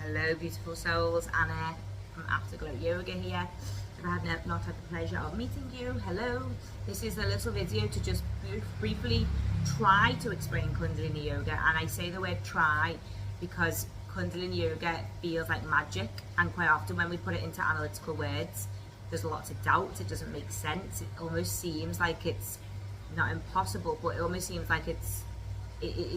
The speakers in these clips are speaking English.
Hello beautiful souls, Anna from Afterglow Yoga here. If I have not had the pleasure of meeting you, hello. This is a little video to just briefly try to explain Kundalini Yoga, and I say the word try because Kundalini Yoga feels like magic, and quite often when we put it into analytical words there's lots of doubt, it doesn't make sense, it almost seems like it's not impossible, but it almost seems like it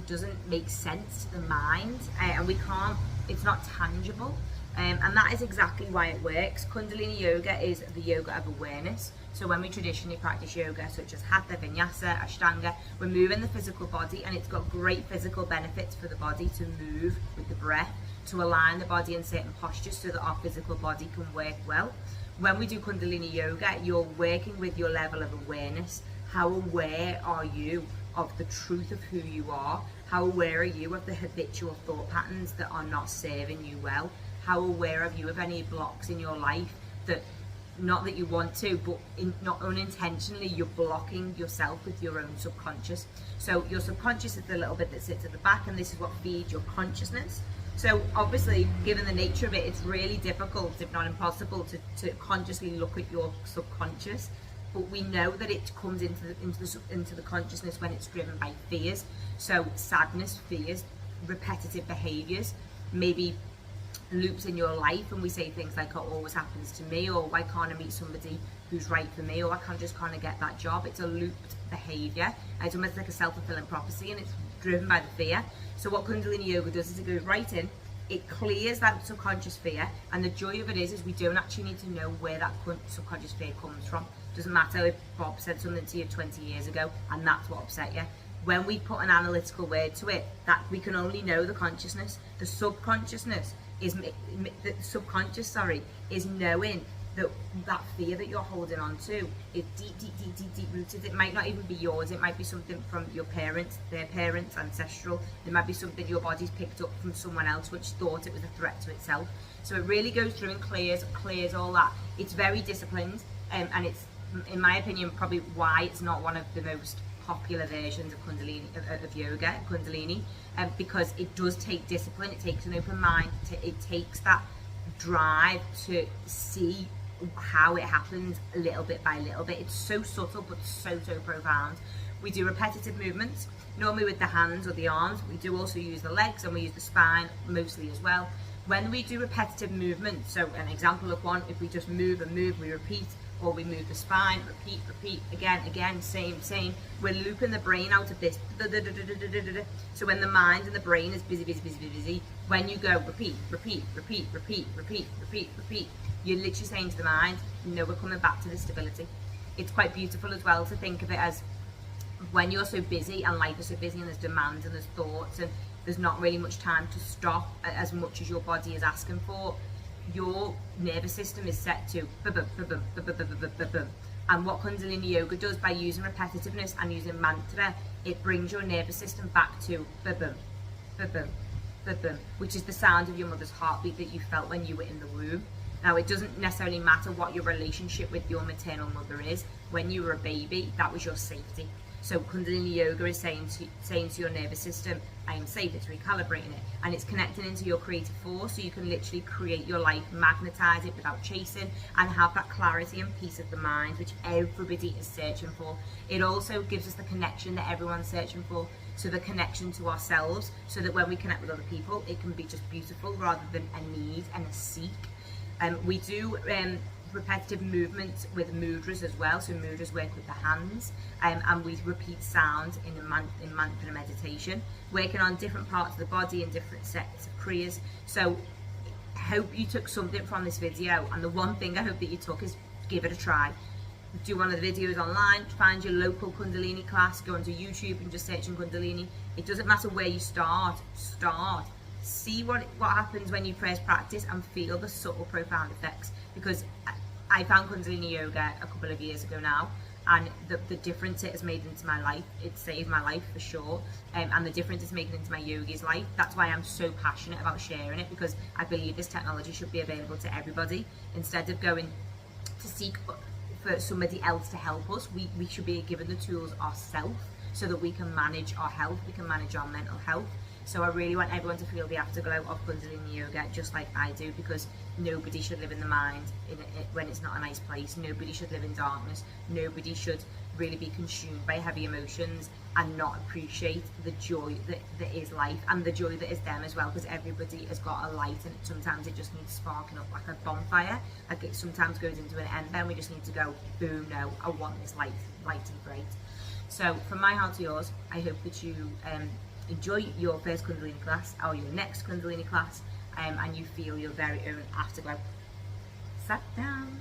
doesn't make sense to the mind, and we can't, it's not tangible, and that is exactly why it works. Kundalini Yoga is the yoga of awareness. So when we traditionally practice yoga such as Hatha, Vinyasa, Ashtanga, we're moving the physical body, and it's got great physical benefits for the body to move with the breath, to align the body in certain postures so that our physical body can work well. When we do Kundalini Yoga, you're working with your level of awareness. How aware are you of the truth of who you are? How aware are you of the habitual thought patterns that are not serving you well? How aware are you of any blocks in your life that, not that you want to, but not unintentionally, you're blocking yourself with your own subconscious? So your subconscious is the little bit that sits at the back, and this is what feeds your consciousness. So obviously, given the nature of it, it's really difficult, if not impossible, to consciously look at your subconscious. But we know that it comes into the consciousness when it's driven by fears. So sadness, fears, repetitive behaviors, maybe loops in your life, and we say things like, "Oh, it always happens to me," or "Why can't I meet somebody who's right for me?" or "I can't get that job." It's a looped behavior. It's almost like a self-fulfilling prophecy, and it's driven by the fear. So what Kundalini Yoga does is it goes right in, it clears that subconscious fear, and the joy of it is we don't actually need to know where that subconscious fear comes from. Doesn't matter if Bob said something to you 20 years ago and that's what upset you. When we put an analytical word to it, that we can only know the consciousness. The subconsciousness is is knowing that fear that you're holding on to is deep rooted. It might not even be yours. It might be something from your parents, their parents, ancestral. It might be something your body's picked up from someone else which thought it was a threat to itself. So it really goes through and clears all that. It's very disciplined, and it's, in my opinion, probably why it's not one of the most popular versions of Kundalini, of yoga, Kundalini, because it does take discipline. It takes an open mind. It takes that drive to see how it happens little bit by little bit. It's so subtle but so profound. We do repetitive movements, normally with the hands or the arms. We do also use the legs, and we use the spine mostly as well. When we do repetitive movements, so an example of one, if we just move and move, we repeat, or we move the spine, repeat, again, same. We're looping the brain out of this. So when the mind and the brain is busy, when you go repeat, you're literally saying to the mind, no, we're coming back to the stability. It's quite beautiful as well to think of it as, when you're so busy and life is so busy and there's demands and there's thoughts and there's not really much time to stop as much as your body is asking for, your nervous system is set to and what Kundalini Yoga does, by using repetitiveness and using mantra, it brings your nervous system back to which is the sound of your mother's heartbeat that you felt when you were in the womb. Now, it doesn't necessarily matter what your relationship with your maternal mother is. When you were a baby, that was your safety. So Kundalini Yoga is saying to your nervous system, I am safe. It's recalibrating it, and it's connecting into your creative force, so you can literally create your life, magnetize it without chasing, and have that clarity and peace of the mind which everybody is searching for. It also gives us the connection that everyone's searching for, so the connection to ourselves, so that when we connect with other people, it can be just beautiful rather than a need and a seek. We do repetitive movements with mudras as well. So mudras work with the hands, and we repeat sound in mantra meditation, working on different parts of the body and different sets of kriyas. So I hope you took something from this video, and the one thing I hope that you took is give it a try. Do one of the videos online, find your local Kundalini class, go onto YouTube and just search in Kundalini. It doesn't matter where you start. See what happens when you first practice, and feel the subtle, profound effects. Because I found Kundalini Yoga a couple of years ago now, and the difference it has made into my life, it saved my life for sure, and the difference it's making into my yogi's life. That's why I'm so passionate about sharing it, because I believe this technology should be available to everybody. Instead of going to seek for somebody else to help us, we should be given the tools ourselves, so that we can manage our health, we can manage our mental health. So I really want everyone to feel the afterglow of Kundalini yoga just like I do, because nobody should live in the mind when it's not a nice place. Nobody should live in darkness. Nobody should really be consumed by heavy emotions and not appreciate the joy that is life, and the joy that is them as well, because everybody has got a light, and sometimes it just needs sparking up like a bonfire. Like it sometimes goes into an end, then we just need to go boom, no, I want this light and bright. So from my heart to yours, I hope that you enjoy your first Kundalini class or your next Kundalini class, and you feel your very own afterglow. Sat down.